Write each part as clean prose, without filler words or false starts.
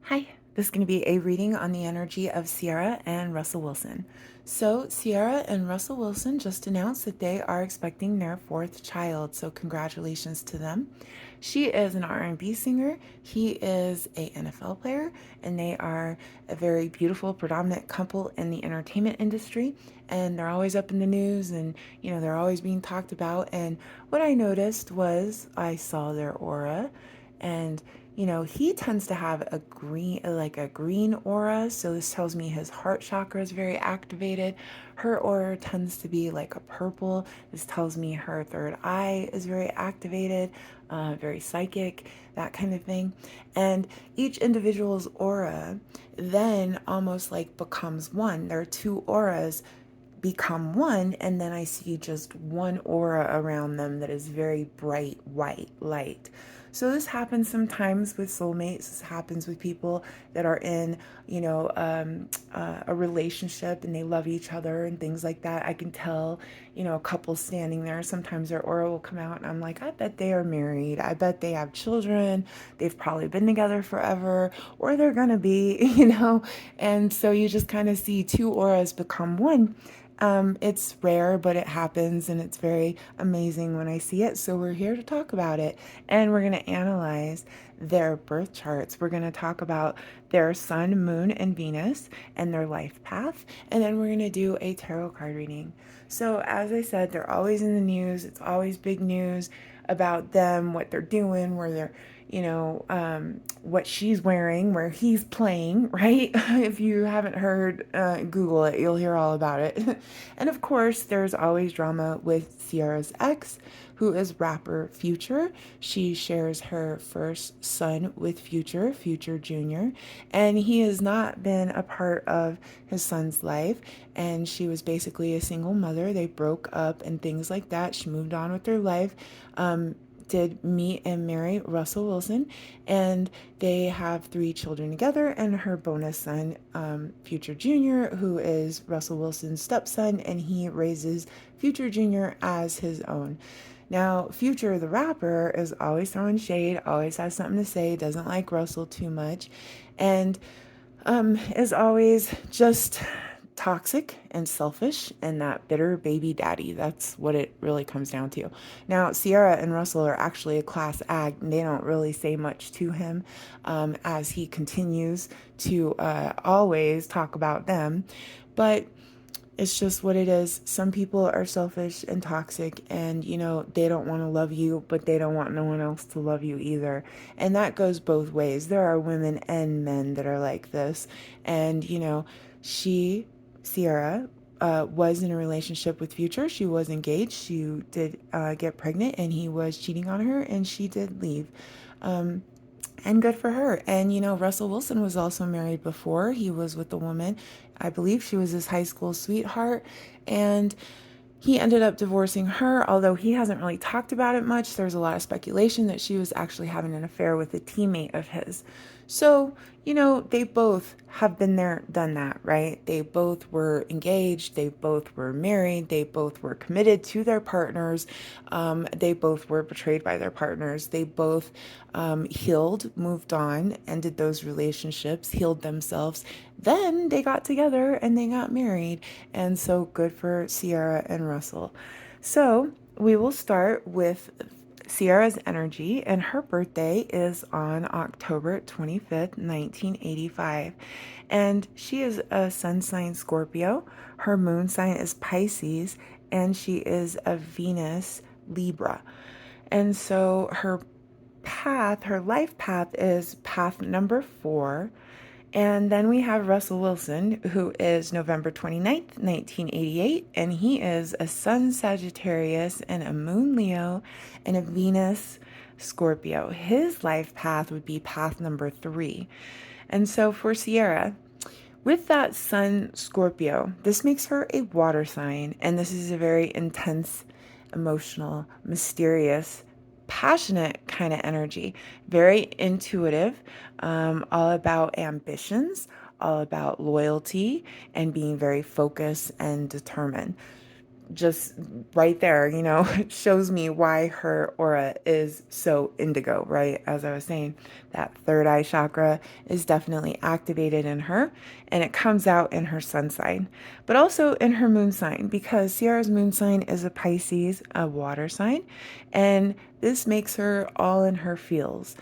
Hi, this is going to be a reading on the energy of Ciara and Russell Wilson. So, Ciara and Russell Wilson just announced that they are expecting their fourth child, so congratulations to them. She is an R&B singer, he is a NFL player, and they are a very beautiful, predominant couple in the entertainment industry, and they're always up in the news and, they're always being talked about. And what I noticed was I saw their aura and he tends to have a green aura. So this tells me his heart chakra is very activated. Her aura tends to be like a purple. This tells me her third eye is very activated, very psychic, that kind of thing. And each individual's aura then almost like becomes one. There are two auras become one, and then I see just one aura around them that is very bright white light. So this happens sometimes with soulmates. This happens with people that are in, a relationship and they love each other and things like that. I can tell, a couple standing there. Sometimes their aura will come out, and I'm like, I bet they are married. I bet they have children. They've probably been together forever, or they're gonna be, And so you just kind of see two auras become one. It's rare, but it happens, and it's very amazing when I see it. So we're here to talk about it, and we're going to analyze their birth charts. We're going to talk about their sun, moon, and Venus and their life path, and then we're going to do a tarot card reading. So as I said, they're always in the news. It's always big news about them, what they're doing, where they're what she's wearing, where he's playing, right? If you haven't heard, Google it, you'll hear all about it. And of course, there's always drama with Ciara's ex, who is rapper Future. She shares her first son with Future, Future Jr., and he has not been a part of his son's life. And she was basically a single mother. They broke up and things like that. She moved on with her life. Did meet and marry Russell Wilson, and they have three children together, and her bonus son, Future Jr., who is Russell Wilson's stepson, and he raises Future Jr. as his own. Now, Future, the rapper, is always throwing shade, always has something to say, doesn't like Russell too much, and is always just toxic and selfish and that bitter baby daddy. That's what it really comes down to. Now, Ciara and Russell are actually a class act, and they don't really say much to him as he continues to always talk about them. But it's just what it is. Some people are selfish and toxic, and they don't want to love you, but they don't want no one else to love you either. And that goes both ways. There are women and men that are like this. And she, Ciara, was in a relationship with Future. She was engaged. She did get pregnant, and he was cheating on her, and she did leave. And good for her. And Russell Wilson was also married before. He was with a woman. I believe she was his high school sweetheart. And he ended up divorcing her, although he hasn't really talked about it much. There's a lot of speculation that she was actually having an affair with a teammate of his. So, they both have been there, done that, right? They both were engaged. They both were married. They both were committed to their partners. They both were betrayed by their partners. They both healed, moved on, ended those relationships, healed themselves. Then they got together and they got married. And so good for Ciara and Russell. So we will start with Ciara's energy, and her birthday is on October 25th, 1985. And she is a sun sign Scorpio. Her moon sign is Pisces, and she is a Venus Libra. And so her life path is path number 4. And then we have Russell Wilson, who is November 29th, 1988, and he is a Sun Sagittarius and a Moon Leo and a Venus Scorpio. His life path would be path number 3. And so for Ciara, with that Sun Scorpio, this makes her a water sign, and this is a very intense, emotional, mysterious, passionate kind of energy, very intuitive, all about ambitions, all about loyalty, and being very focused and determined. just right there, it shows me why her aura is so indigo, right? As I was saying, that third eye chakra is definitely activated in her, and it comes out in her sun sign, but also in her moon sign, because Ciara's moon sign is a Pisces, a water sign, and this makes her all in her feels.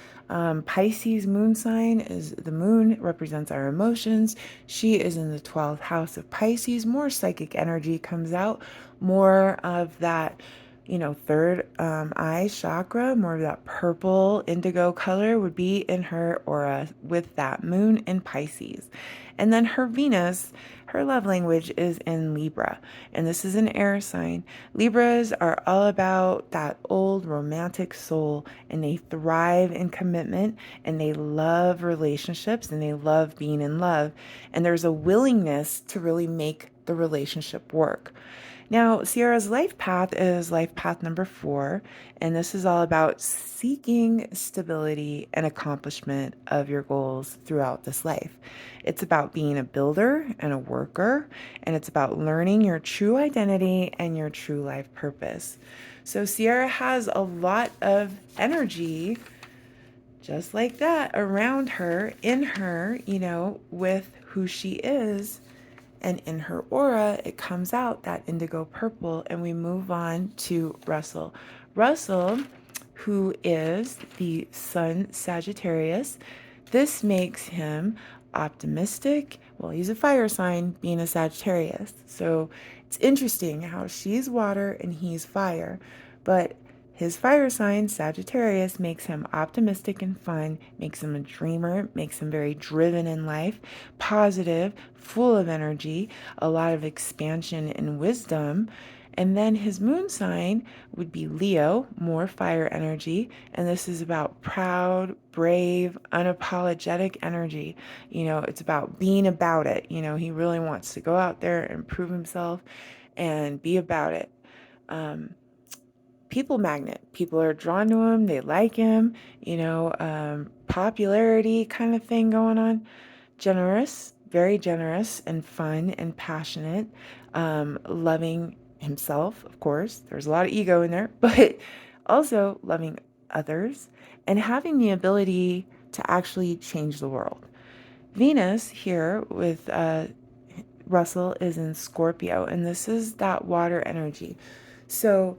Pisces moon sign is the moon, represents our emotions. She is in the 12th house of Pisces. More psychic energy comes out, more of that, third eye chakra, more of that purple indigo color would be in her aura with that moon in Pisces. And then her Venus, her love language is in Libra, and this is an air sign. Libras are all about that old romantic soul, and they thrive in commitment, and they love relationships, and they love being in love. And there's a willingness to really make the relationship work. Now, Ciara's life path is life path number 4, and this is all about seeking stability and accomplishment of your goals throughout this life. It's about being a builder and a worker, and it's about learning your true identity and your true life purpose. So, Ciara has a lot of energy just like that around her, in her, with who she is. And in her aura, it comes out that indigo purple, and we move on to Russel. Russel, who is the Sun Sagittarius, this makes him optimistic. Well, he's a fire sign, being a Sagittarius. So it's interesting how she's water and he's fire. But his fire sign, Sagittarius, makes him optimistic and fun, makes him a dreamer, makes him very driven in life, positive, full of energy, a lot of expansion and wisdom. And then his moon sign would be Leo, more fire energy. And this is about proud, brave, unapologetic energy. It's about being about it. He really wants to go out there and prove himself and be about it. People magnet. People are drawn to him. They like him, popularity kind of thing going on. Generous, very generous and fun and passionate, loving himself, of course. There's a lot of ego in there, but also loving others and having the ability to actually change the world. Venus here with Russell is in Scorpio, and this is that water energy. So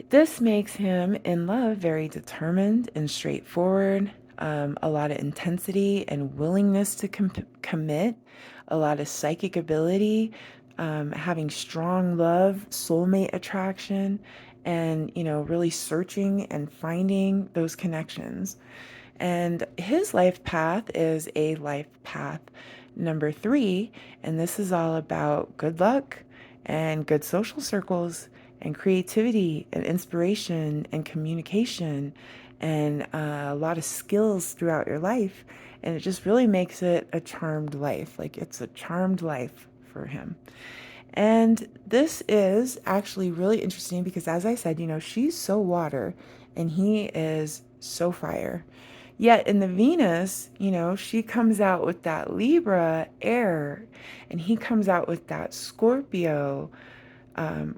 this makes him in love very determined and straightforward, a lot of intensity and willingness to commit, a lot of psychic ability, having strong love, soulmate attraction, and, really searching and finding those connections. And his life path is a life path number 3, and this is all about good luck and good social circles and creativity and inspiration and communication and a lot of skills throughout your life. And it just really makes it a charmed life. Like, it's a charmed life for him. And this is actually really interesting because, as I said, she's so water and he is so fire. Yet in the Venus, she comes out with that Libra air, and he comes out with that Scorpio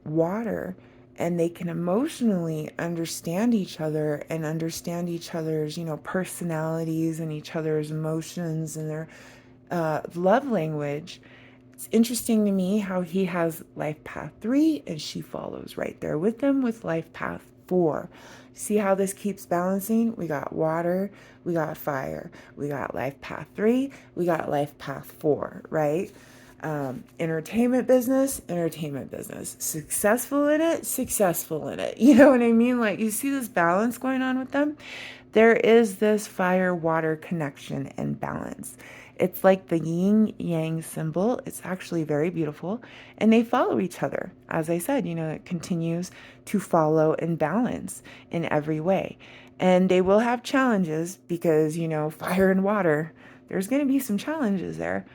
water, and they can emotionally understand each other and understand each other's, personalities and each other's emotions and their love language. It's interesting to me how he has life path 3 and she follows right there with him with life path 4. See how this keeps balancing? We got water, we got fire, we got life path 3, we got life path 4, right? Entertainment business, successful in it. You know what I mean? Like, you see this balance going on with them. There is this fire water connection and balance. It's like the yin yang symbol. It's actually very beautiful, and they follow each other. As I said, it continues to follow and balance in every way. And they will have challenges because, fire and water, there's going to be some challenges there.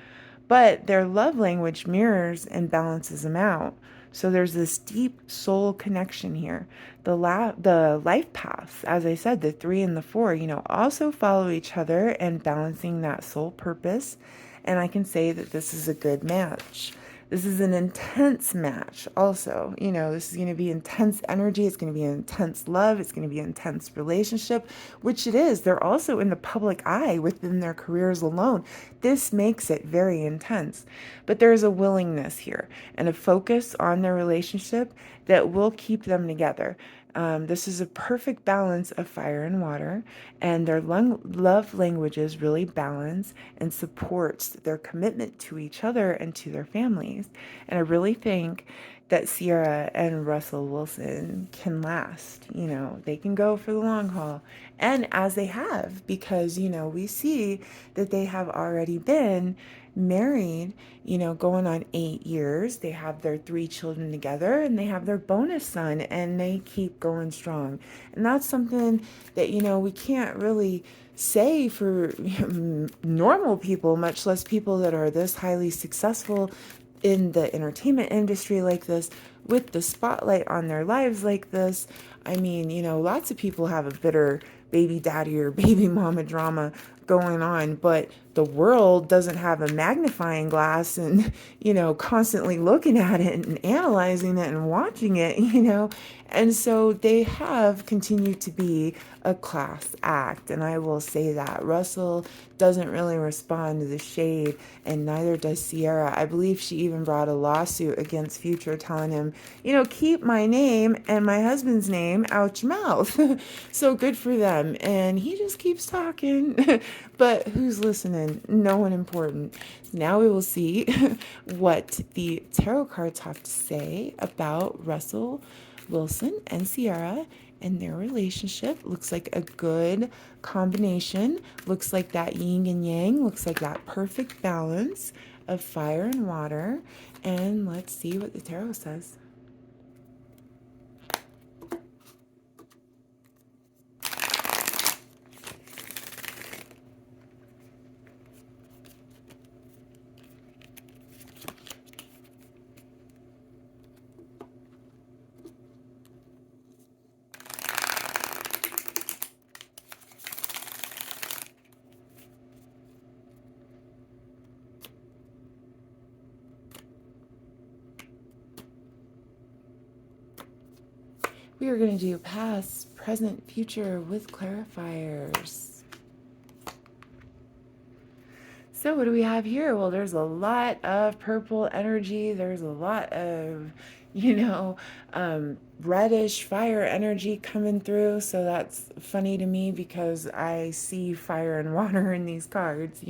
But their love language mirrors and balances them out. So there's this deep soul connection here. The life paths, as I said, the 3 and the 4, also follow each other and balancing that soul purpose. And I can say that this is a good match. This is an intense match also. This is going to be intense energy. It's going to be intense love. It's going to be intense relationship, which it is. They're also in the public eye within their careers alone. This makes it very intense. But there's a willingness here and a focus on their relationship that will keep them together. This is a perfect balance of fire and water, and their love languages really balance and supports their commitment to each other and to their families. And I really think that Ciara and Russell Wilson can last. They can go for the long haul. And as they have, because, we see that they have already been married, going on 8 years. They have their 3 children together and they have their bonus son and they keep going strong. And that's something that, we can't really say for normal people, much less people that are this highly successful in the entertainment industry like this, with the spotlight on their lives like this. I mean, lots of people have a bitter baby daddy or baby mama drama going on, but the world doesn't have a magnifying glass and, constantly looking at it and analyzing it and watching it. And so they have continued to be a class act. And I will say that Russell doesn't really respond to the shade, and neither does Ciara. I believe she even brought a lawsuit against Future telling him, keep my name and my husband's name out your mouth. So good for them. And he just keeps talking. But who's listening? No one important. Now we will see what the tarot cards have to say about Russell Wilson and Ciara and their relationship. Looks like a good combination. Looks like that yin and yang. Looks like that perfect balance of fire and water. And let's see what the tarot says. We are going to do past, present, future with clarifiers. So what do we have here? Well, there's a lot of purple energy. There's a lot of, reddish fire energy coming through. So that's funny to me because I see fire and water in these cards.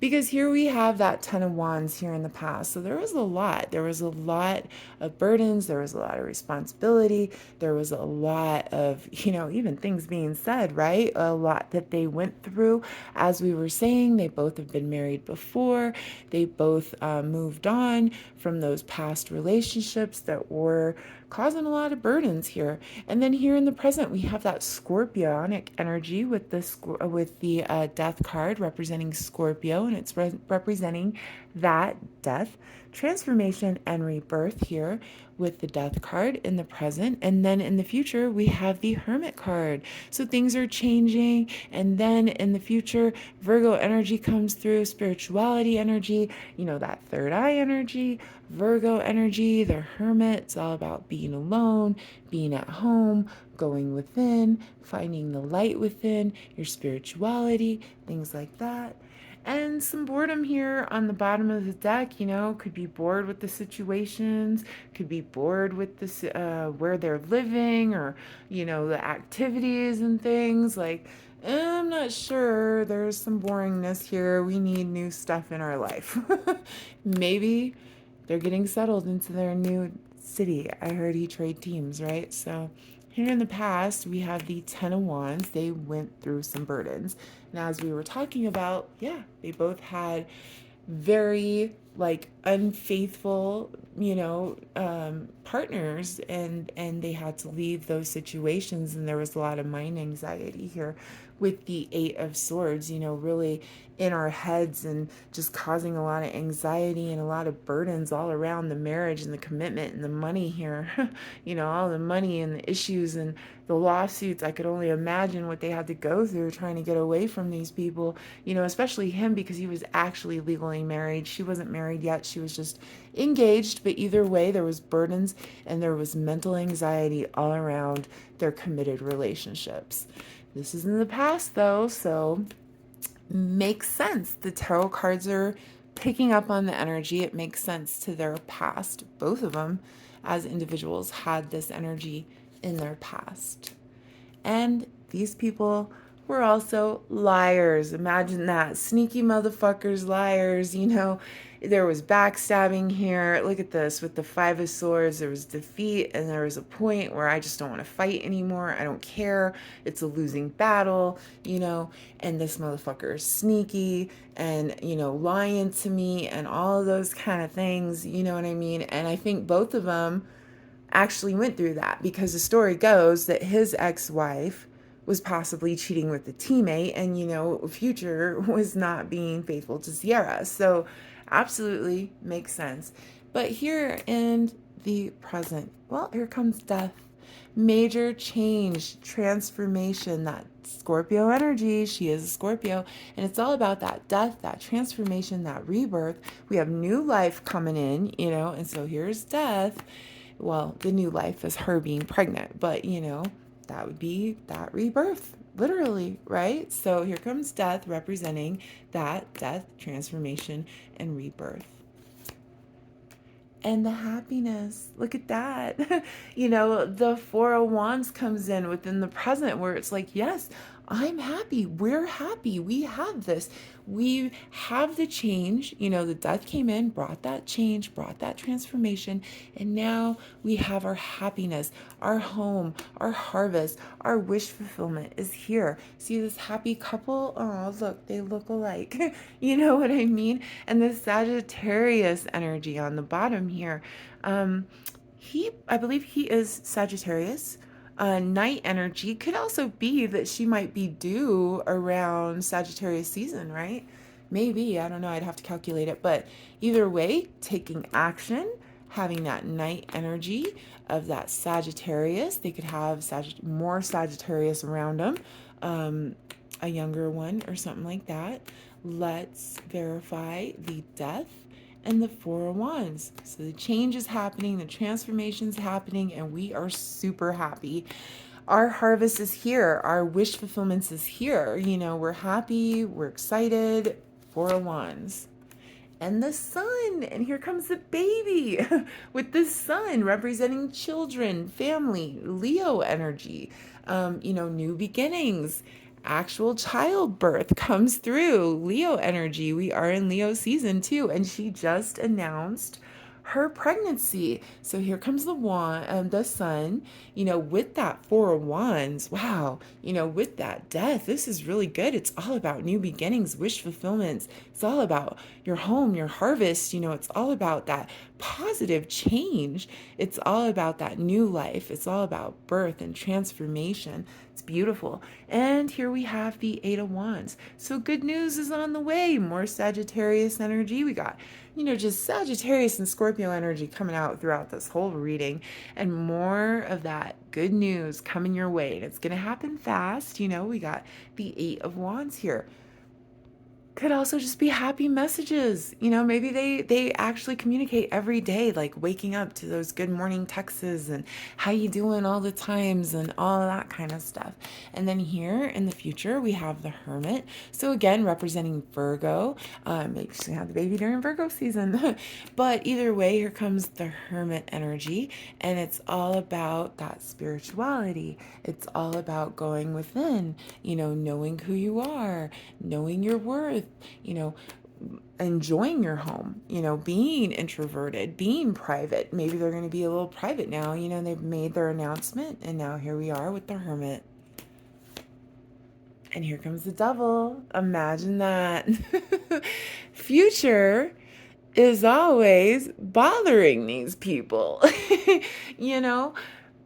Because here we have that Ten of Wands here in the past. So there was a lot. There was a lot of burdens. There was a lot of responsibility. There was a lot of, even things being said, right? A lot that they went through. As we were saying, they both have been married before. They both moved on from those past relationships that were causing a lot of burdens here. And then here in the present, we have that Scorpionic energy with the Death card representing Scorpio, and it's representing that death, transformation, and rebirth here with the Death card in the present. And then in the future, we have the Hermit card. So things are changing. And then in the future, Virgo energy comes through, spirituality energy, that third eye energy, Virgo energy, the Hermit. It's all about being alone, being at home, going within, finding the light within, your spirituality, things like that. And some boredom here on the bottom of the deck, could be bored with the situations, could be bored with this, where they're living, or, the activities and things. Like, I'm not sure. There's some boringness here. We need new stuff in our life. Maybe they're getting settled into their new city. I heard he trade teams, right? So here in the past, we have the Ten of Wands. They went through some burdens. And as we were talking about, yeah, they both had very unfaithful, partners, and they had to leave those situations, and there was a lot of mind anxiety here with the Eight of Swords, really in our heads and just causing a lot of anxiety and a lot of burdens all around the marriage and the commitment and the money here. All the money and the issues and the lawsuits. I could only imagine what they had to go through trying to get away from these people, especially him because he was actually legally married. She wasn't married yet. She was just engaged, but either way, there was burdens and there was mental anxiety all around their committed relationships. This is in the past though, so makes sense. The tarot cards are picking up on the energy. It makes sense to their past. Both of them, as individuals, had this energy in their past. And these people were also liars. Imagine that. Sneaky motherfuckers, liars. There was backstabbing here. Look at this with the Five of Swords. There was defeat, and there was a point where I just don't want to fight anymore. I don't care. It's a losing battle, and this motherfucker is sneaky and, lying to me and all of those kind of things. You know what I mean? And I think both of them actually went through that because the story goes that his ex-wife was possibly cheating with the teammate and Future was not being faithful to Ciara. So absolutely makes sense. But here in the present, well, here comes death. Major change, transformation, that Scorpio energy. She is a Scorpio, and it's all about that death, that transformation, that rebirth. We have new life coming in, and so here's death. Well, the new life is her being pregnant, but that would be that rebirth, literally, right? So here comes death, representing that death, transformation, and rebirth. And the happiness, look at that. The Four of Wands comes in within the present where it's like, yes, I'm happy. We're happy. We have this. We have the change. The death came in, brought that change, brought that transformation. And now we have our happiness, our home, our harvest, our wish fulfillment is here. See this happy couple? Oh, look, they look alike. You know what I mean? And the Sagittarius energy on the bottom here. I believe he is Sagittarius. Night energy could also be that she might be due around Sagittarius season, right? Maybe, I don't know, I'd have to calculate it. But either way, taking action, having that night energy of that Sagittarius. They could have more Sagittarius around them, a younger one or something like that. Let's verify the death and the Four of Wands. So the change is happening, the transformation is happening, and we are super happy. Our harvest is here. Our wish fulfillment is here. We're happy, we're excited. Four of Wands. And the sun, and here comes the baby with the sun representing children, family, Leo energy, new beginnings. Actual childbirth comes through. Leo energy. We are in Leo season too. And she just announced her pregnancy. So here comes the sun, with that Four of Wands. Wow. With that death, this is really good. It's all about new beginnings, wish fulfillments. It's all about your home, your harvest. It's all about that positive change. It's all about that new life. It's all about birth and transformation. It's beautiful. And here we have the Eight of Wands. So good news is on the way. More Sagittarius energy. We got, just Sagittarius and Scorpio energy coming out throughout this whole reading, and more of that good news coming your way. And it's going to happen fast. We got the Eight of Wands here. Could also just be happy messages. Maybe they actually communicate every day, like waking up to those good morning texts and how you doing all the times and all that kind of stuff. And then here in the future, we have the Hermit. So again, representing Virgo. Maybe she's gonna have the baby during Virgo season. But either way, here comes the Hermit energy, and it's all about that spirituality. It's all about going within, knowing who you are, knowing your worth, enjoying your home, being introverted, being private. Maybe they're going to be a little private now, they've made their announcement, and now here we are with the Hermit. And here comes the Devil. Imagine that. Future is always bothering these people,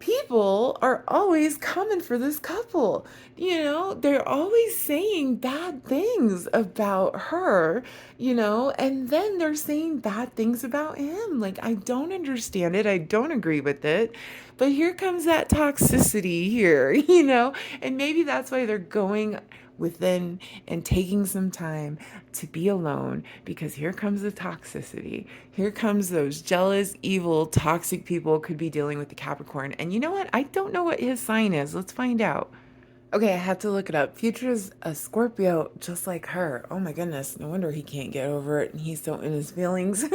people are always coming for this couple. They're always saying bad things about her, and then they're saying bad things about him. Like, I don't understand it. I don't agree with it. But here comes that toxicity here, and maybe that's why they're going within and taking some time to be alone, because here comes the toxicity. Here comes those jealous, evil, toxic people could be dealing with the Capricorn. And you know what? I don't know what his sign is. Let's find out. Okay, I had to look it up. Future's a Scorpio just like her. Oh my goodness, no wonder he can't get over it and he's so in his feelings.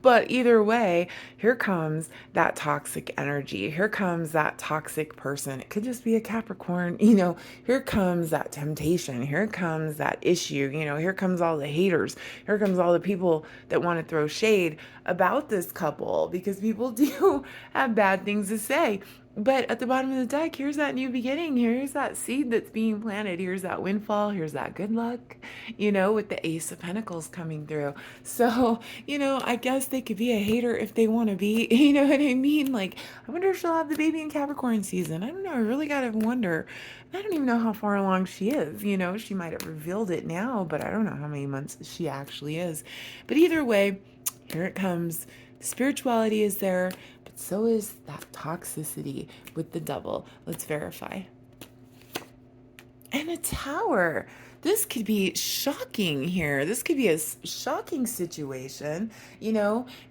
But either way, here comes that toxic energy. Here comes that toxic person. It could just be a Capricorn. Here comes that temptation. Here comes that issue. Here comes all the haters. Here comes all the people that want to throw shade about this couple, because people do have bad things to say. But at the bottom of the deck, here's that new beginning. Here's that seed that's being planted. Here's that windfall. Here's that good luck, with the Ace of Pentacles coming through. So, I guess they could be a hater if they want to be. You know what I mean? Like, I wonder if she'll have the baby in Capricorn season. I don't know. I really got to wonder. I don't even know how far along she is. She might have revealed it now, but I don't know how many months she actually is. But either way, here it comes. Spirituality is there, but so is that toxicity with the double. Let's verify. And a tower. This could be shocking here. This could be a shocking situation.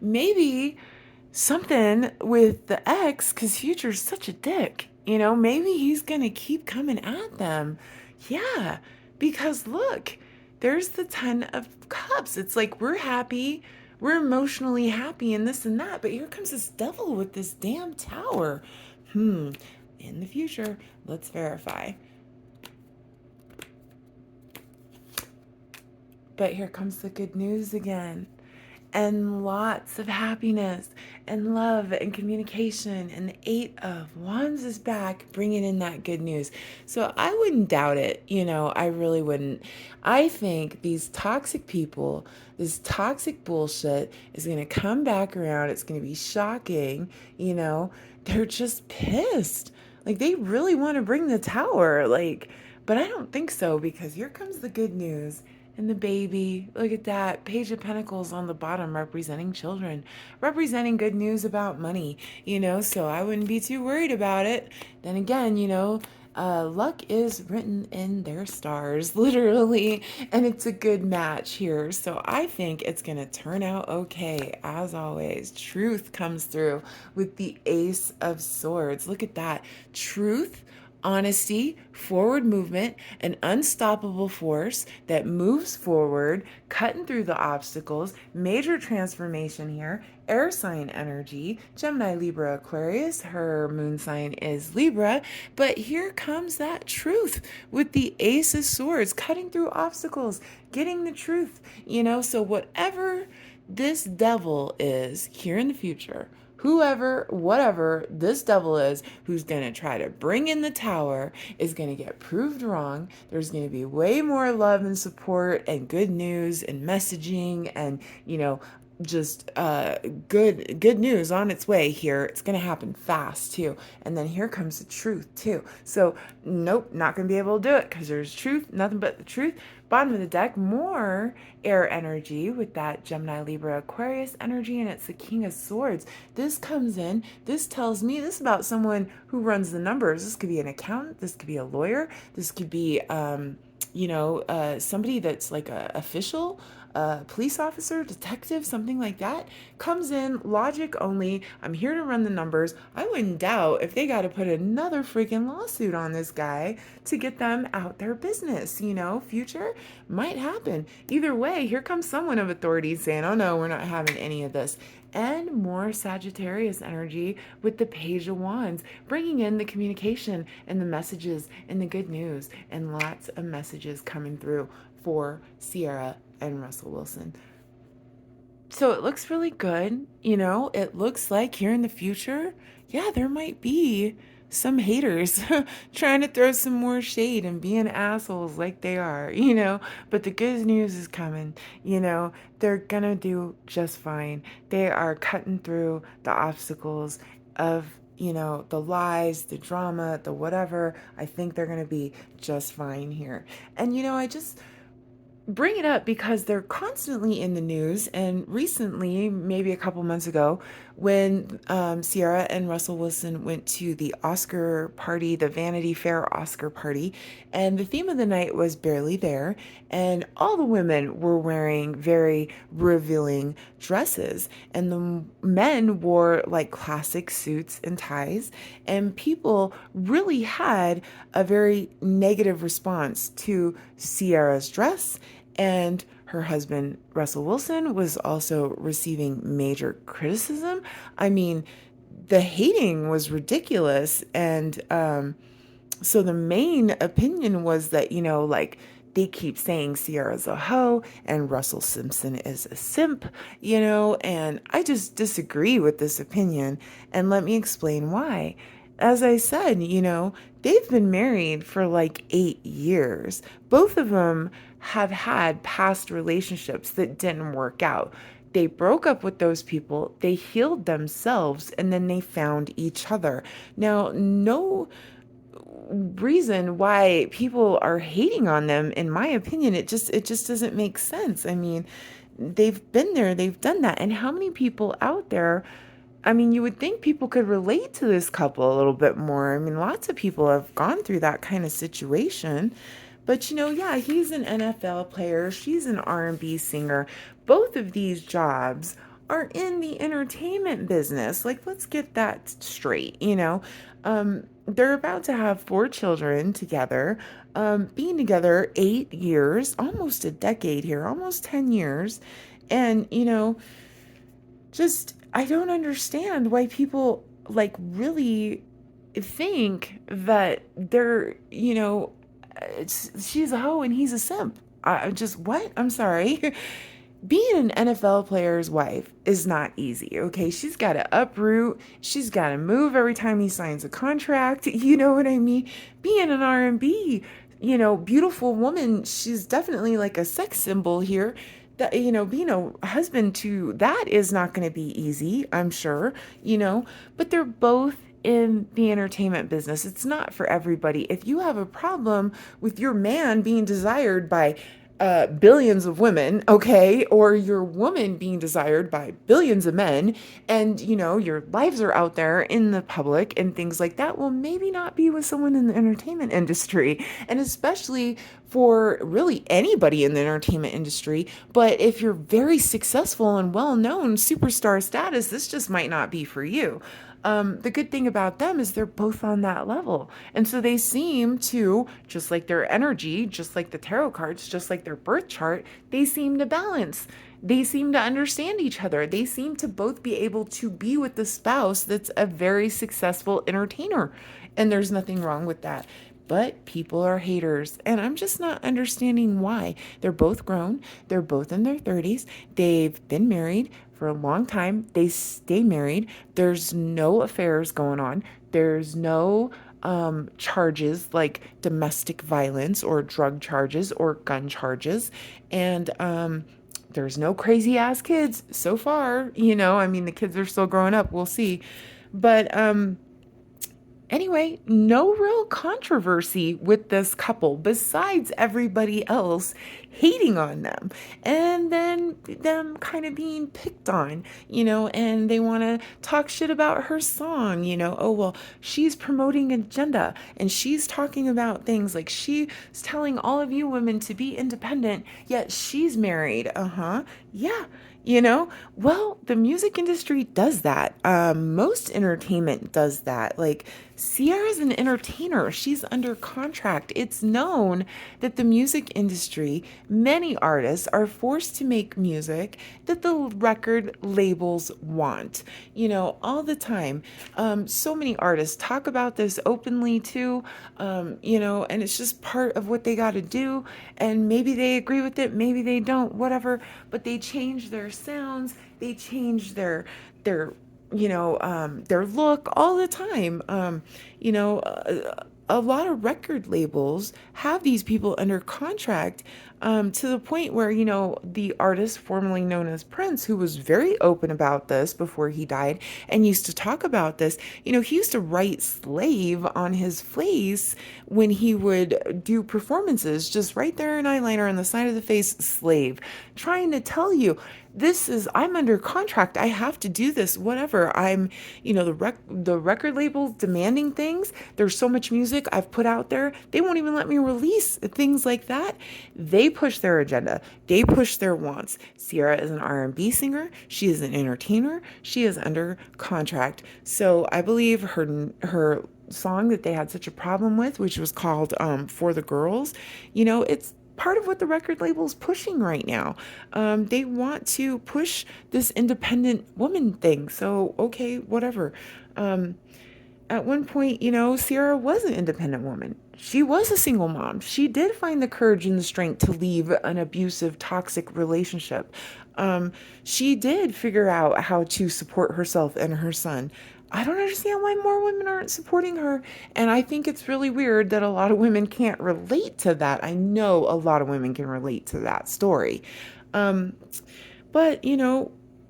Maybe something with the ex, because Future's such a dick. Maybe he's going to keep coming at them. Yeah, because look, there's the 10 of Cups. It's like we're happy. We're emotionally happy and this and that. But here comes this devil with this damn tower. In the future, let's verify. But here comes the good news again. And lots of happiness and love and communication. And the 8 of Wands is back, bringing in that good news. So I wouldn't doubt it. I really wouldn't. I think these toxic people, this toxic bullshit is going to come back around. It's going to be shocking. They're just pissed. Like, they really want to bring the tower. But I don't think so, because here comes the good news. And the baby, look at that. Page of Pentacles on the bottom representing children, representing good news about money, so I wouldn't be too worried about it. Then again, luck is written in their stars, literally, and it's a good match here. So I think it's going to turn out okay. As always, truth comes through with the Ace of Swords. Look at that. Truth, honesty, forward movement, an unstoppable force that moves forward, cutting through the obstacles, major transformation here, air sign energy, Gemini, Libra, Aquarius, her moon sign is Libra, but here comes that truth with the Ace of Swords, cutting through obstacles, getting the truth, so whatever this devil is here in the future, whoever, whatever this devil is who's going to try to bring in the tower is going to get proved wrong. There's going to be way more love and support and good news and messaging and, just good news on its way here. It's going to happen fast too. And then here comes the truth too. So nope, not going to be able to do it because there's truth, nothing but the truth. Bottom of the deck, more air energy with that Gemini, Libra, Aquarius energy, and it's the King of Swords. This comes in, this tells me, this is about someone who runs the numbers. This could be an accountant, this could be a lawyer, this could be, somebody that's like a official, police officer, detective, something like that, comes in, logic only. I'm here to run the numbers. I wouldn't doubt if they got to put another freaking lawsuit on this guy to get them out their business. Future might happen. Either way, here comes someone of authority saying, oh no, we're not having any of this. And more Sagittarius energy with the Page of Wands, bringing in the communication and the messages and the good news, and lots of messages coming through for Ciara and Russell Wilson. So it looks really good. It looks like here in the future, yeah, there might be some haters trying to throw some more shade and being assholes like they are, but the good news is coming. They're gonna do just fine. They are cutting through the obstacles of the lies, the drama, the whatever. I think they're going to be just fine here. And, I just bring it up because they're constantly in the news. And recently, maybe a couple months ago, when Ciara and Russell Wilson went to the Oscar party, the Vanity Fair Oscar party, and the theme of the night was Barely There, and all the women were wearing very revealing dresses, and the men wore like classic suits and ties, and people really had a very negative response to Ciara's dress, and her husband, Russell Wilson, was also receiving major criticism. I mean, the hating was ridiculous. And so the main opinion was that, like, they keep saying Sierra's a hoe and Russell Simpson is a simp, and I just disagree with this opinion. And let me explain why. As I said, they've been married for like 8 years. Both of them have had past relationships that didn't work out. They broke up with those people, they healed themselves, and then they found each other. Now, no reason why people are hating on them, in my opinion, it just doesn't make sense. I mean, they've been there, they've done that. And how many people out there, I mean, you would think people could relate to this couple a little bit more. I mean, lots of people have gone through that kind of situation. But yeah, he's an NFL player, she's an R&B singer. Both of these jobs are in the entertainment business. Like, let's get that straight. They're about to have 4 children together, being together 8 years, almost a decade here, almost 10 years. And, just, I don't understand why people like really think that she's a hoe and he's a simp. I just, what? I'm sorry. Being an NFL player's wife is not easy, okay? She's got to uproot, she's got to move every time he signs a contract, you know what I mean? Being an R&B, beautiful woman, she's definitely like a sex symbol here. That, being a husband to that is not going to be easy, I'm sure, but they're both in the entertainment business. It's not for everybody. If you have a problem with your man being desired by billions of women, okay, or your woman being desired by billions of men, and your lives are out there in the public and things like that, well, maybe not be with someone in the entertainment industry, and especially for really anybody in the entertainment industry. But if you're very successful and well known, superstar status, this just might not be for you. The good thing about them is they're both on that level. And so they seem to, just like their energy, just like the tarot cards, just like their birth chart, they seem to balance. They seem to understand each other. They seem to both be able to be with the spouse that's a very successful entertainer. And there's nothing wrong with that. But people are haters, and I'm just not understanding why. They're both grown, they're both in their 30s, they've been married for a long time, they stay married, there's no affairs going on, there's no charges like domestic violence or drug charges or gun charges, and there's no crazy ass kids so far. I mean, the kids are still growing up, we'll see. But anyway, no real controversy with this couple besides everybody else hating on them, and then them kind of being picked on, and they want to talk shit about her song, oh, well, she's promoting agenda and she's talking about things like she's telling all of you women to be independent, yet she's married. Yeah. Well, the music industry does that. Most entertainment does that. Like, Ciara's an entertainer. She's under contract. It's known that the music industry, many artists are forced to make music that the record labels want, all the time. So many artists talk about this openly too, and it's just part of what they got to do. And maybe they agree with it, maybe they don't, whatever, but they change their sounds, they change their look all the time. You know, a lot of record labels have these people under contract to the point where, the artist formerly known as Prince, who was very open about this before he died and used to talk about this, he used to write slave on his face when he would do performances, just right there in eyeliner on the side of the face, slave, trying to tell you, I'm under contract. I have to do this, whatever. The record label's demanding things. There's so much music I've put out there. They won't even let me release things like that. They push their agenda. They push their wants. Ciara is an R&B singer. She is an entertainer. She is under contract. So I believe her song that they had such a problem with, which was called For the Girls, it's part of what the record label's pushing right now. They want to push this independent woman thing. So, okay, whatever. At one point, Ciara was an independent woman. She was a single mom. She did find the courage and the strength to leave an abusive, toxic relationship. She did figure out how to support herself and her son. I don't understand why more women aren't supporting her. And I think it's really weird that a lot of women can't relate to that. I know a lot of women can relate to that story. But,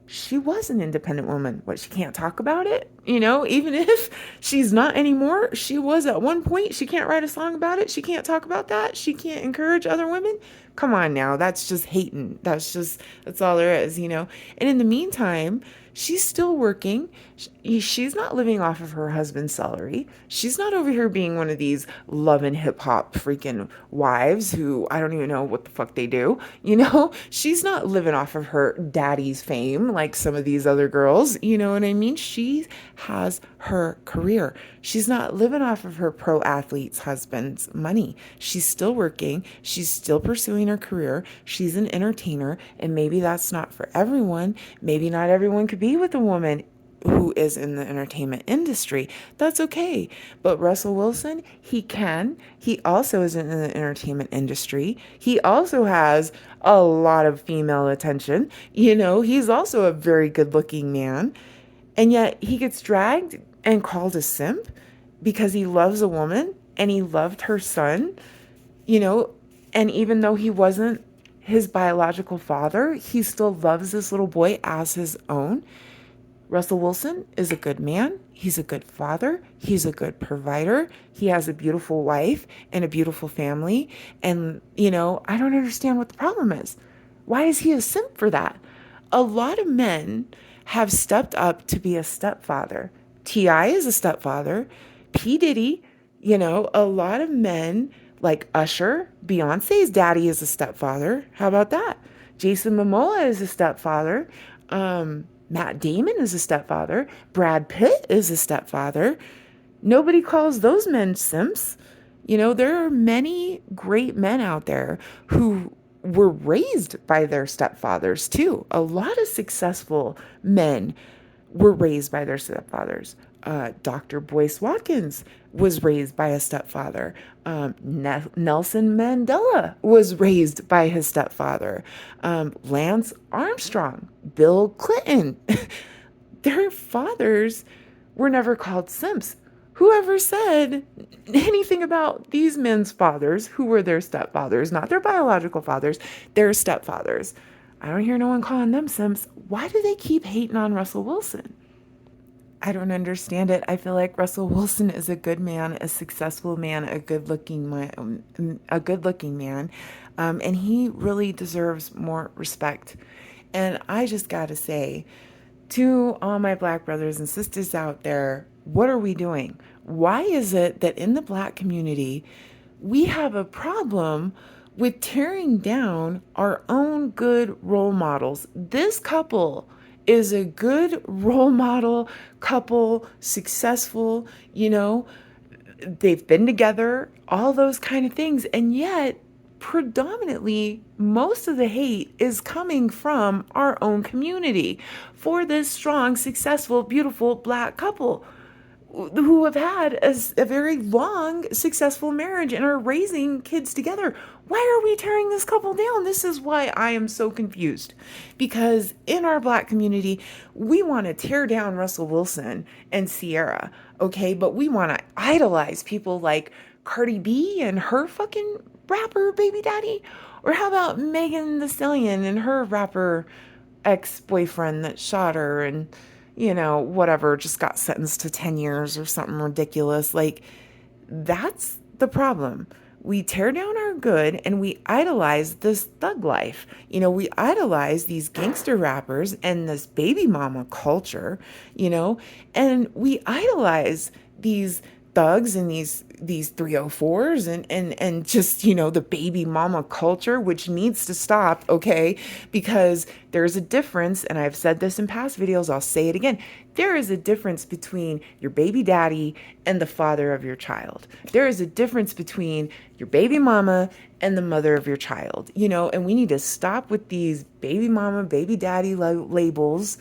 she was an independent woman. What, she can't talk about it? Even if she's not anymore, she was at one point. She can't write a song about it. She can't talk about that. She can't encourage other women. Come on now. That's just hating. That's all there is, And in the meantime, she's still working. She's not living off of her husband's salary. She's not over here being one of these love and hip hop freaking wives who I don't even know what the fuck they do. She's not living off of her daddy's fame like some of these other girls. You know what I mean? She has her career. She's not living off of her pro athlete's husband's money. She's still working. She's still pursuing her career. She's an entertainer, and maybe that's not for everyone. Maybe not everyone could be with a woman who is in the entertainment industry. That's okay. But Russell Wilson, he can. He also is in the entertainment industry. He also has a lot of female attention. He's also a very good looking man. And yet he gets dragged and called a simp because he loves a woman and he loved her son, and even though he wasn't his biological father, he still loves this little boy as his own. Russell Wilson is a good man. He's a good father. He's a good provider. He has a beautiful wife and a beautiful family. And, I don't understand what the problem is. Why is he a simp for that? A lot of men have stepped up to be a stepfather. T.I. is a stepfather. P. Diddy, a lot of men like Usher, Beyonce's daddy is a stepfather. How about that? Jason Momoa is a stepfather. Matt Damon is a stepfather. Brad Pitt is a stepfather. Nobody calls those men simps. There are many great men out there who were raised by their stepfathers too. A lot of successful men were raised by their stepfathers. Dr. Boyce Watkins was raised by a stepfather. Nelson Mandela was raised by his stepfather. Lance Armstrong, Bill Clinton, their fathers were never called simps. Whoever said anything about these men's fathers who were their stepfathers, not their biological fathers, their stepfathers? I don't hear no one calling them simps. Why do they keep hating on Russell Wilson? I don't understand it. I feel like Russell Wilson is a good man, a successful man, a good-looking man, and he really deserves more respect. And I just gotta say, to all my Black brothers and sisters out there, what are we doing? Why is it that in the Black community, we have a problem with tearing down our own good role models? This couple is a good role model couple, successful, they've been together, all those kind of things. And yet, predominantly, most of the hate is coming from our own community for this strong, successful, beautiful Black couple who have had a very long, successful marriage and are raising kids together. Why are we tearing this couple down? This is why I am so confused. Because in our Black community, we want to tear down Russell Wilson and Ciara, okay? But we want to idolize people like Cardi B and her fucking rapper baby daddy, Or how about Megan Thee Stallion and her rapper ex-boyfriend that shot her and, whatever, just got sentenced to 10 years or something ridiculous. Like, that's the problem. We tear down our good and we idolize this thug life. We idolize these gangster rappers and this baby mama culture, and we idolize these thugs and these 304s and just the baby mama culture, which needs to stop, okay? Because there's a difference, and I've said this in past videos, I'll say it again. There is a difference between your baby daddy and the father of your child. There is a difference between your baby mama and the mother of your child, and we need to stop with these baby mama, baby daddy labels,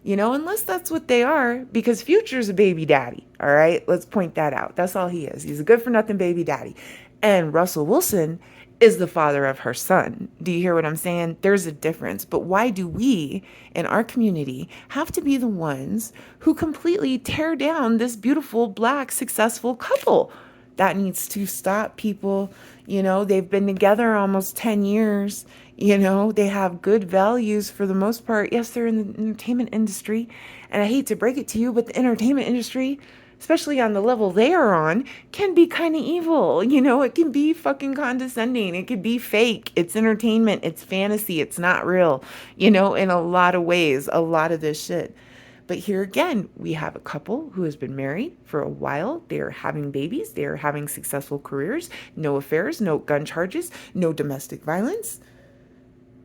unless that's what they are, because Future's a baby daddy. All right. Let's point that out. That's all he is. He's a good for nothing baby daddy. And Russell Wilson is the father of her son. Do you hear what I'm saying? There's a difference. But why do we in our community have to be the ones who completely tear down this beautiful, Black, successful couple? That needs to stop, people. They've been together almost 10 years. They have good values for the most part. Yes, they're in the entertainment industry. And I hate to break it to you, but the entertainment industry, especially on the level they are on, can be kind of evil. It can be fucking condescending. It could be fake. It's entertainment. It's fantasy. It's not real, in a lot of ways, a lot of this shit. But here again, we have a couple who has been married for a while. They are having babies. They are having successful careers, no affairs, no gun charges, no domestic violence.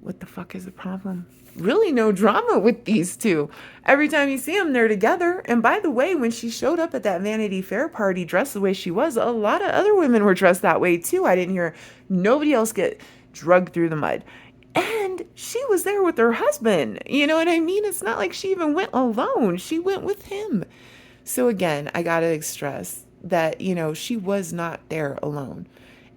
What the fuck is the problem? Really no drama with these two. Every time you see them, they're together. And by the way, when she showed up at that Vanity Fair party dressed the way she was, a lot of other women were dressed that way too. I didn't hear nobody else get drugged through the mud. And she was there with her husband. You know what I mean? It's not like she even went alone. She went with him. So again, I gotta stress that, she was not there alone.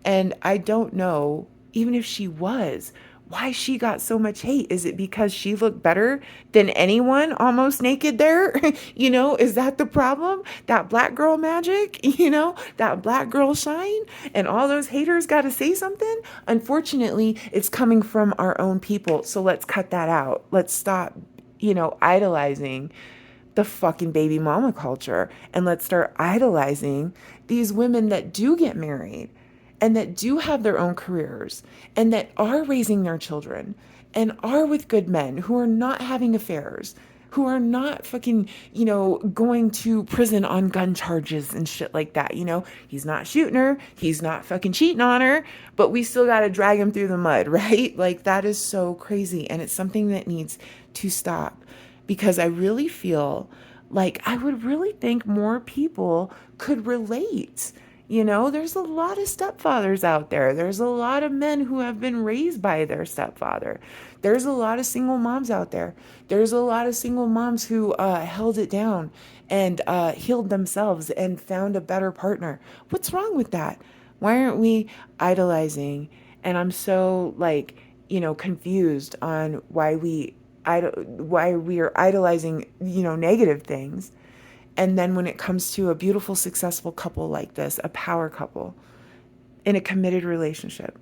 And I don't know, even if she was, why she got so much hate. Is it because she looked better than anyone almost naked there? Is that the problem? That Black girl magic, that Black girl shine, and all those haters got to say something? Unfortunately, it's coming from our own people. So let's cut that out. Let's stop, idolizing the fucking baby mama culture, and let's start idolizing these women that do get married and that do have their own careers and that are raising their children and are with good men who are not having affairs, who are not fucking, going to prison on gun charges and shit like that. He's not shooting her. He's not fucking cheating on her, but we still got to drag him through the mud, right? Like, that is so crazy. And it's something that needs to stop, because I really feel like I would really think more people could relate. There's a lot of stepfathers out there. There's a lot of men who have been raised by their stepfather. There's a lot of single moms out there. There's a lot of single moms who held it down and healed themselves and found a better partner. What's wrong with that? Why aren't we idolizing? And I'm so confused on why we are idolizing, negative things. And then when it comes to a beautiful, successful couple like this, a power couple in a committed relationship,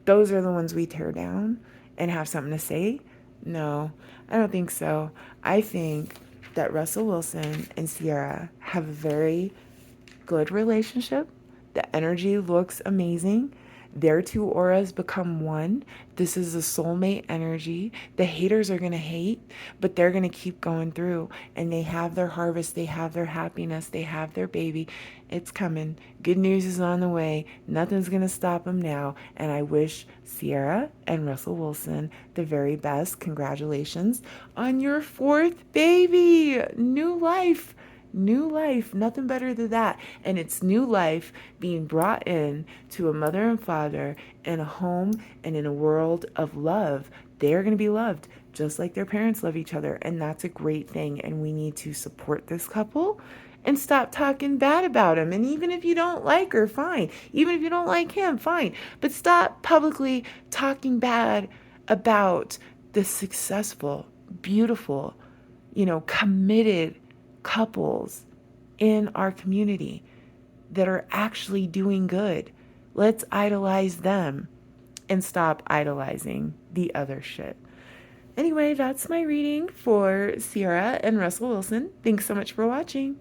those are the ones we tear down and have something to say? No, I don't think so. I think that Russell Wilson and Ciara have a very good relationship. The energy looks amazing. Their two auras become one. This is a soulmate energy. The haters are going to hate, but they're going to keep going through, and they have their harvest. They have their happiness. They have their baby. It's coming. Good news is on the way. Nothing's going to stop them now. And I wish Ciara and Russell Wilson the very best. Congratulations on your fourth baby. New life. New life, nothing better than that. And it's new life being brought in to a mother and father in a home and in a world of love. They're going to be loved just like their parents love each other. And that's a great thing. And we need to support this couple and stop talking bad about him. And even if you don't like her, fine. Even if you don't like him, fine. But stop publicly talking bad about the successful, beautiful, committed couples in our community that are actually doing good. Let's idolize them. and stop idolizing the other shit. Anyway, that's my reading for Ciara and Russell Wilson. Thanks so much for watching.